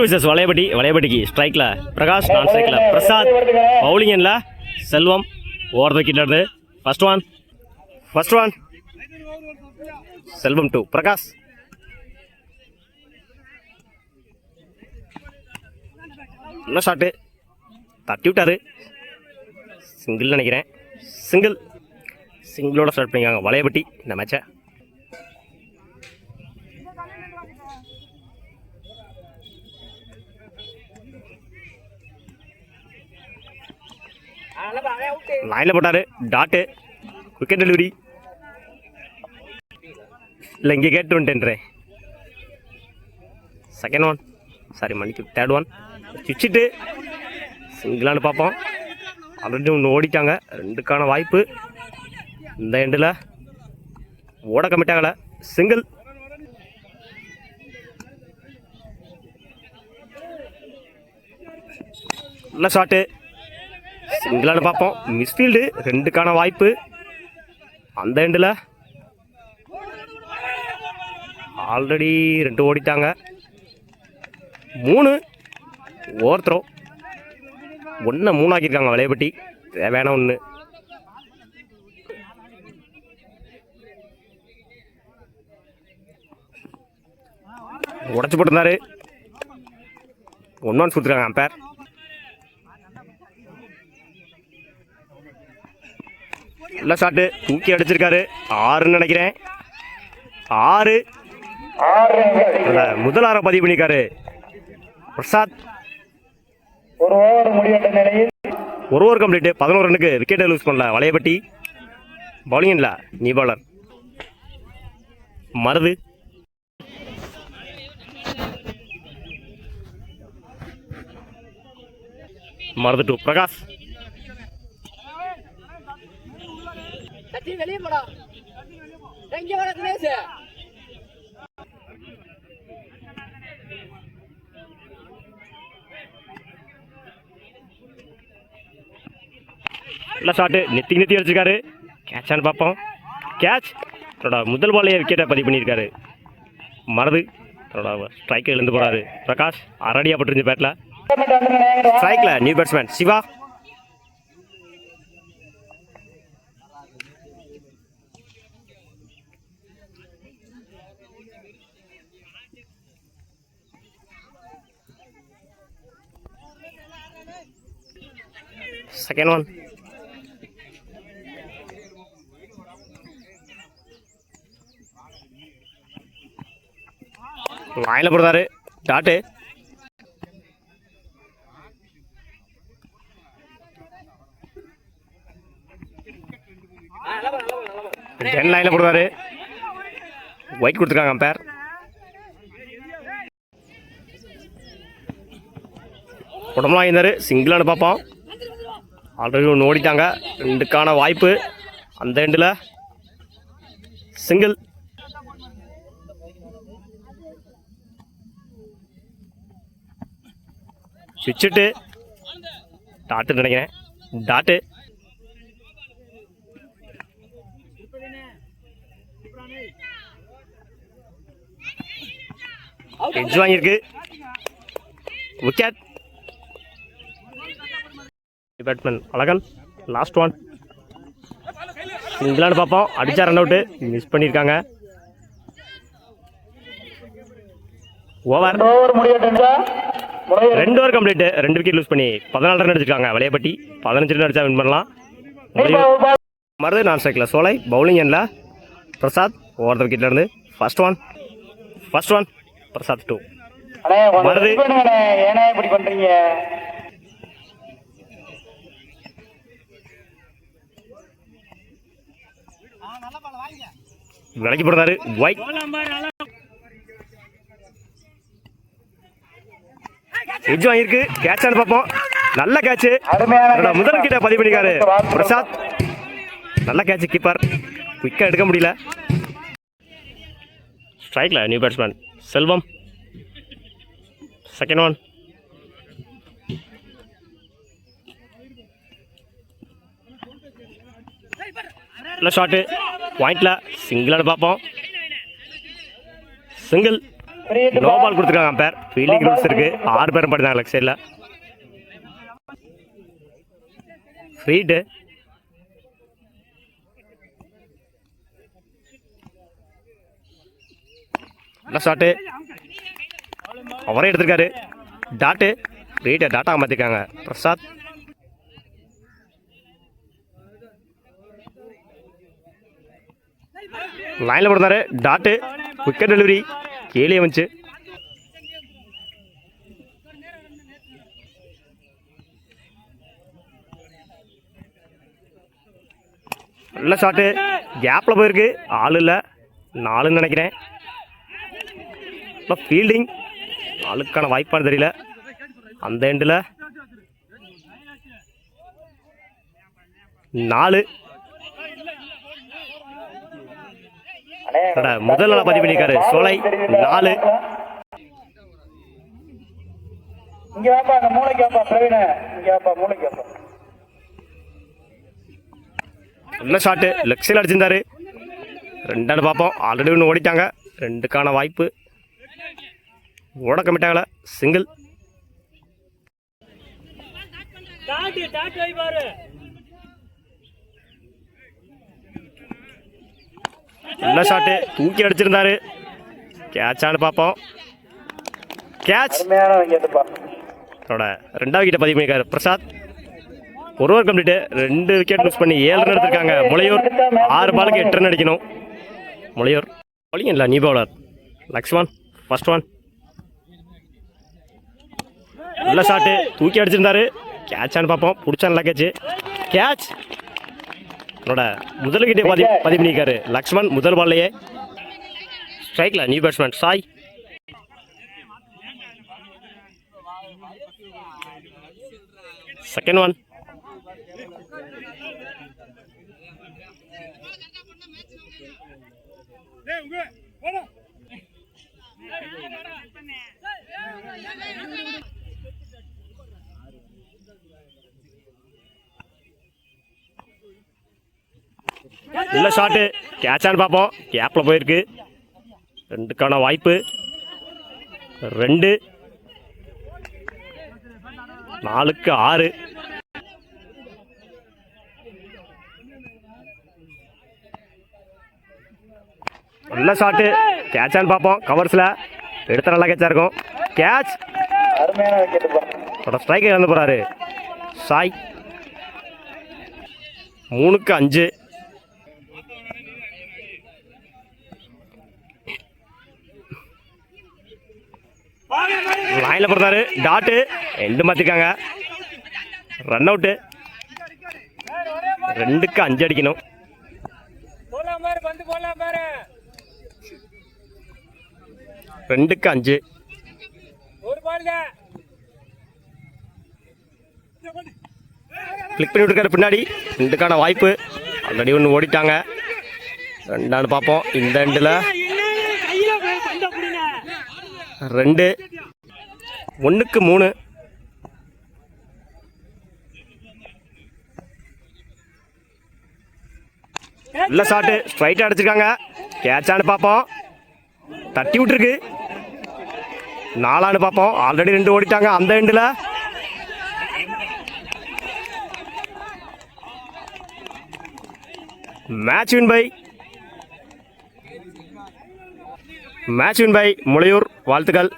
Versus வளையபட்டிக்கு ஸ்ட்ரைக்கில் பிரகாஷ், நான் ஸ்ட்ரைக்கில் பிரசாத், பவுலிங்கில் Selvam, over the wicket. First one Selvam 2, Prakash. நல்ல ஷாட்டு, தட்டி விட்டாரு. சிங்கிள் நினைக்கிறேன். சிங்கிளோட ஸ்டார்ட் பண்ணிக்காங்க வளையபட்டி இந்த மேட்சை. லைனில் போட்டாரு, டாட்டு, விக்கெட் டெலிவரி. இல்லை இங்கே கேட்டு வந்துட்டேன்றேன். செகண்ட் ஒன், சாரி மணிக்கு தேர்ட் ஒன். சுவிச்சிட்டு சிங்கிளானு பார்ப்போம். ஆல்ரெடி ஒன்று ஓடிட்டாங்க. 2க்கான வாய்ப்பு. இந்த எண்டில் ஓட கமிட் ஆகலை. சிங்கிள். நல்ல ஷாட்டு, சிங்கிளானு பார்ப்போம். மிஸ்ஃபீல்டு. 2க்கான வாய்ப்பு. அந்த எண்டில் ஆல்ரெடி 2 ஓடிட்டாங்க. 3 ஓவர் த்ரோ. 1 3 ஆக்கியிருக்காங்க வளையபட்டி. தேவையான 1. உடச்சி போட்டிருந்தாரு. 1 ஒன்ஸ் கொடுத்துருக்காங்க அம்பேர். நல்ல ஷாட்டு, தூக்கி அடிச்சிருக்காரு. 6ன்னு நினைக்கிறேன். 6 முதல் 6 பதிவு பண்ணியிருக்காரு பிரசாத். ஒரு ஓவர் கம்ப்ளீட். 11 ரன்னுக்கு விக்கெட்டை லூஸ் பண்ணல வளையபட்டி. பவுலிங் இல்லை, நீ பாலர். மருது, மருது 2, பிரகாஷ். நல்ல ஷாட்டு, நெத்தி அடிச்சிருக்காரு. கேட்சான்னு பார்ப்போம். கேட்ச். முதல் பாலையே விக்கெட்டை பதிவு பண்ணியிருக்காரு மருது. ஸ்ட்ரைக்கில் இருந்து போகிறாரு பிரகாஷ். அரடியாக பட்டுருந்துச்சு பேட்டில். ஸ்ட்ரைக்கில் new batsman Siva. Second one. லைனில் போடுறாரு, டாட்டு. லைனில் போடுறாரு. ஒயிட் கொடுத்துருக்காங்க அம்பேர். உடம்புலாம் இருந்தாரு. சிங்கிளானு பார்ப்போம். ஆல்ரெடி 1 ஓடிட்டாங்க. 2க்கான வாய்ப்பு. அந்த எண்டில் சிங்கிள். சுவிட்சிட்டு டாட்டு நினைக்கிறேன். டாட்டு. எட்ஜ் வாங்கியிருக்கு. Wicket. Batsman Azhagan. Last one. சிங்கிளானு பார்ப்போம். அடிச்சா ரன் அவுட்டு. மிஸ் பண்ணியிருக்காங்க. Over 2 over complete. 2 wicket lose பண்ணி 14 ரன் அடிச்சிருக்காங்க வளையபட்டி. 15 ரன் அடிச்சா வின் பண்ணலாம். மருது, நான் ஸ்ட்ரைக்கில் சோலை. பவுலிங் எண்ணில் பிரசாத். ஓவர் த விக்கெட்ல இருந்து ஃபர்ஸ்ட் ஒன் பிரசாத் 2. மருது. விலைக்கு போடுறாரு. ஒயிட். எட்ஜ் வாங்கியிருக்கு. கேட்சான்னு பார்ப்போம். நல்ல கேட்ச். முதல் விக்கெட்டை பதிவு பண்ணிக்காரு பிரசாத். நல்ல கேட்ச். கீப்பர் விக்கெட் எடுக்க முடியல. ஸ்ட்ரைக்கில் new batsman Selvam. Second one. நல்ல ஷாட்டு. பாயிண்டில் சிங்கிளானு பார்ப்போம். சிங்கிள். நோ பால் கொடுத்துருக்காங்க அம்பேர். ஃபீல்டிங் ரூல்ஸ் இருக்கு. 6 பேரும் படிதாங்க லெக் சைடில். ஃப்ரீடு. நல்ல ஷாட்டு. அவரே எடுத்திருக்காரு. டாட்டு. ரீட்டை டாட்டா மாற்றிருக்காங்க. பிரசாத். லைனில் போடுறாரு. டாட்டு. விக்கெட் டெலிவரி கீழே வந்துச்சு. நல்ல ஷாட்டு. கேப்பில் போயிருக்கு. ஆள் இல்லை. 4ன்னு நினைக்கிறேன். இப்போ ஃபீல்டிங். ஆளுக்கான வாய்ப்பானு தெரியல. அந்த எண்டில் 4. முதல் நாள பதிவு பண்ணியிருக்காரு சோலை. 4. நல்ல ஷாட்டு. லெக் சைடில் அடிச்சிருந்தாரு. 2 பார்ப்போம். ஆல்ரெடி ஒன்று ஓடிட்டாங்க. 2க்கான வாய்ப்பு. ஓட கமிட்டாங்கள. சிங்கிள். நல்ல ஷாட்டு. தூக்கி அடிச்சிருந்தாரு. கேட்சான்னு பார்ப்போம். கேட்ச். 2வது விக்கெட்டை பதிவு பண்ணியிருக்காரு பிரசாத். ஒரு ஓவர் கம்ப்ளீட்டு. 2 விக்கெட் மிஸ் பண்ணி 7 ரன் எடுத்திருக்காங்க. முளையூர் 6 பாலுக்கு 8 ரன் அடிக்கணும். முளையூர் பவுலிங் இல்லை, நீ பவுலர். Lakshman first one. நல்ல ஷாட்டு. தூக்கி அடிச்சிருந்தாரு. கேட்சான்னு பார்ப்போம். பிடிச்சா நல்லா கேட்ச். கேட்ச். முதல் விக்கெட்டை பதிவு பண்ணியிருக்காரு லக்ஷ்மன் முதல் பால்லையே. ஸ்ட்ரைக்கில் new batsman Sai. Second one. நல்ல ஷாட்டு. கேட்சான்னு பார்ப்போம். கேப்பில் போயிருக்கு. 2க்கான வாய்ப்பு. 2. 4க்கு 6. நல்ல ஷாட்டு. கேட்சான்னு பார்ப்போம். கவர்ஸில் எடுத்த நல்லா கேட்சா இருக்கும். கேட்ச். ஸ்ட்ரைக்கை இழந்து போகிறாரு சாய். 3க்கு 5. லைனில் போடுறாரு. டாட்டு. எண்டு மாற்றிருக்காங்க. Run out. 2க்கு 5 அடிக்கணும். ரெண்டுக்கு 5. கிளிக் பண்ணி விட்டுருக்காரு பின்னாடி. 2க்கான வாய்ப்பு. ஆல்ரெடி ஒன்று ஓடிட்டாங்க. 2 பார்ப்போம். இந்த எண்டில் 2. 1க்கு 3. நல்ல ஷாட்டு. ஸ்ட்ரைட்டாக அடிச்சிருக்காங்க. கேட்சான்னு பார்ப்போம். தட்டி விட்டுருக்கு. 4 பார்ப்போம். ஆல்ரெடி 2 ஓடிட்டாங்க. அந்த எண்டில் மேட்ச் வின் பை முளையூர். வாழ்த்துக்கள்.